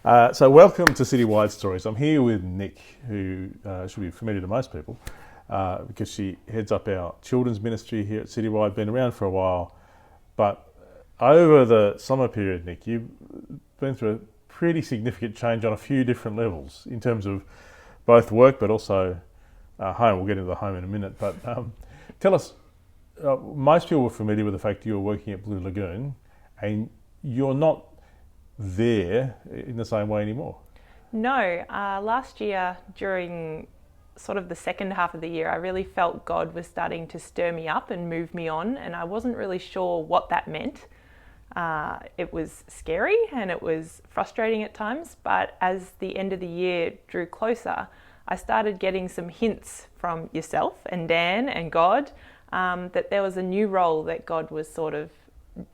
So welcome to Citywide Stories. I'm here with Nick, who should be familiar to most people because she heads up our children's ministry here at Citywide, been around for a while. But over the summer period, Nick, you've been through a pretty significant change on a few different levels in terms of both work but also home. We'll get into the home in a minute. But tell us, most people are familiar with the fact you're working at Blue Lagoon and you're not there in the same way anymore. No, last year during sort of the second half of the year, I really felt God was starting to stir me up and move me on, and I wasn't really sure what that meant. It was scary and it was frustrating at times, but as the end of the year drew closer, I started getting some hints from yourself and Dan and God that there was a new role that God was sort of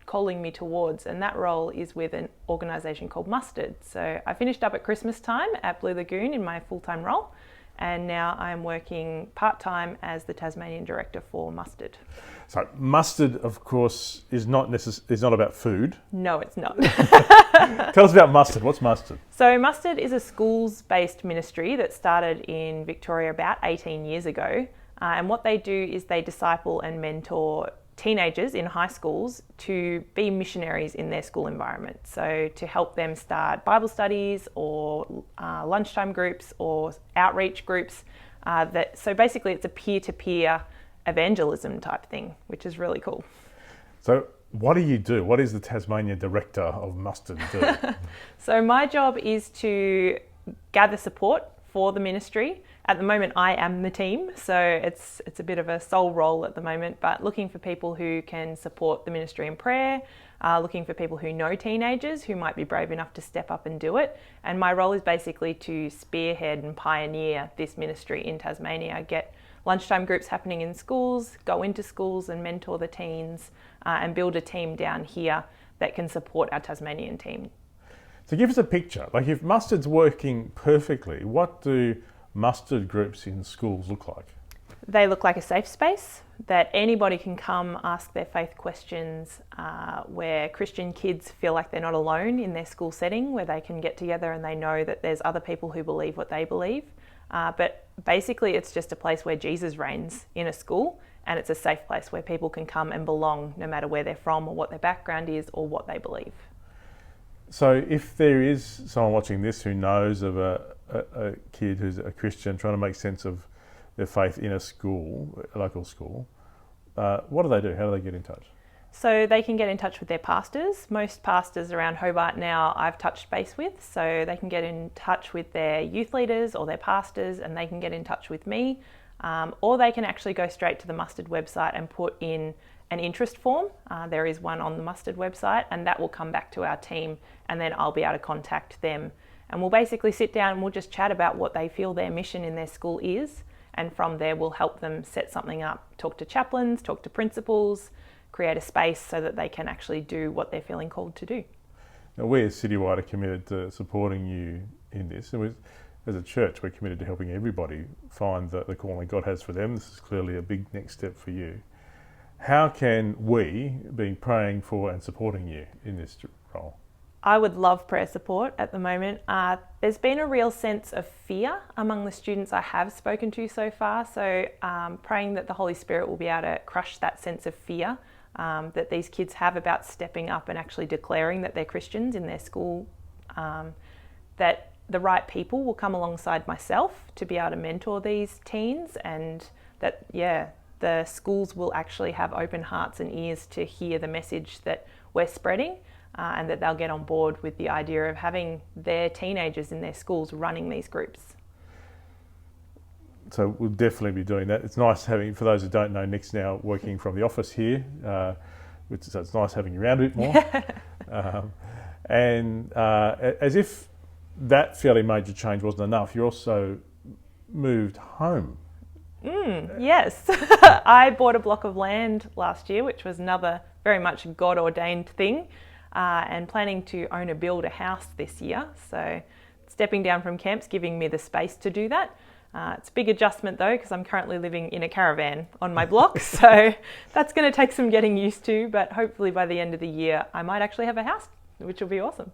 calling me towards, and that role is with an organisation called Mustard. So I finished up at Christmas time at Blue Lagoon in my full-time role, and now I'm working part-time as the Tasmanian director for Mustard. So Mustard, of course, is not about food. No, it's not. Tell us about Mustard. What's Mustard? So Mustard is a schools-based ministry that started in Victoria about 18 years ago, and what they do is they disciple and mentor teenagers in high schools to be missionaries in their school environment. So to help them start Bible studies or lunchtime groups or outreach groups. So basically it's a peer-to-peer evangelism type thing, which is really cool. So what do you do? What is the Tasmania director of Mustard do? So my job is to gather support for the ministry. At the moment, I am the team, so it's a bit of a sole role at the moment, but looking for people who can support the ministry in prayer, looking for people who know teenagers who might be brave enough to step up and do it. And my role is basically to spearhead and pioneer this ministry in Tasmania, get lunchtime groups happening in schools, go into schools and mentor the teens, and build a team down here that can support our Tasmanian team. So give us a picture. Like if Mustard's working perfectly, what do Mustard groups in schools look like? They look like a safe space that anybody can come ask their faith questions, where Christian kids feel like they're not alone in their school setting, where they can get together and they know that there's other people who believe what they believe. But basically it's just a place where Jesus reigns in a school, and it's a safe place where people can come and belong no matter where they're from or what their background is or what they believe. So if there is someone watching this who knows of a kid who's a Christian trying to make sense of their faith in a school, a local school, what do they do? How do they get in touch? So they can get in touch with their pastors. Most pastors around Hobart now I've touched base with, so they can get in touch with their youth leaders or their pastors, and they can get in touch with me, or they can actually go straight to the Mustard website and put in an interest form. There is one on the Mustard website, and that will come back to our team, and then I'll be able to contact them. And we'll basically sit down and we'll just chat about what they feel their mission in their school is. And from there, we'll help them set something up, talk to chaplains, talk to principals, create a space so that they can actually do what they're feeling called to do. Now, we as Citywide are committed to supporting you in this. And as a church, we're committed to helping everybody find the calling God has for them. This is clearly a big next step for you. How can we be praying for and supporting you in this role? I would love prayer support at the moment. There's been a real sense of fear among the students I have spoken to so far, so praying that the Holy Spirit will be able to crush that sense of fear that these kids have about stepping up and actually declaring that they're Christians in their school, that the right people will come alongside myself to be able to mentor these teens, and that, the schools will actually have open hearts and ears to hear the message that we're spreading. And that they'll get on board with the idea of having their teenagers in their schools running these groups. So we'll definitely be doing that. It's nice having, for those who don't know, Nick's now working from the office here, so it's nice having you around a bit more. As if that fairly major change wasn't enough, you also moved home. Yes. I bought a block of land last year, which was another very much God-ordained thing. And planning to build a house this year. So stepping down from camp's giving me the space to do that. It's a big adjustment though, because I'm currently living in a caravan on my block. So that's going to take some getting used to, but hopefully by the end of the year, I might actually have a house, which will be awesome.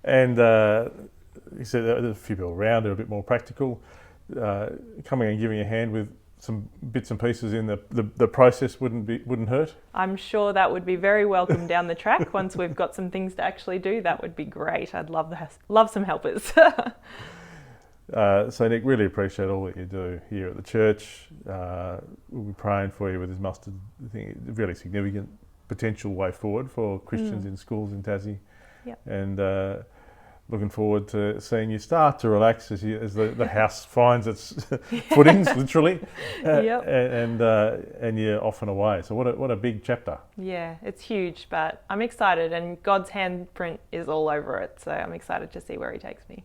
And he said there's a few people around who are a bit more practical, coming and giving a hand with some bits and pieces in the process wouldn't hurt. I'm sure that would be very welcome down the track. Once we've got some things to actually do, that would be great. I'd love some helpers. So Nick, really appreciate all that you do here at the church. We'll be praying for you with this mustard thing. It's a really significant potential way forward for Christians in schools in Tassie. Yep. And looking forward to seeing you start to relax as the house finds its footings, literally, Yep. and you're off and away. So what a big chapter. Yeah, it's huge, but I'm excited, and God's handprint is all over it, so I'm excited to see where he takes me.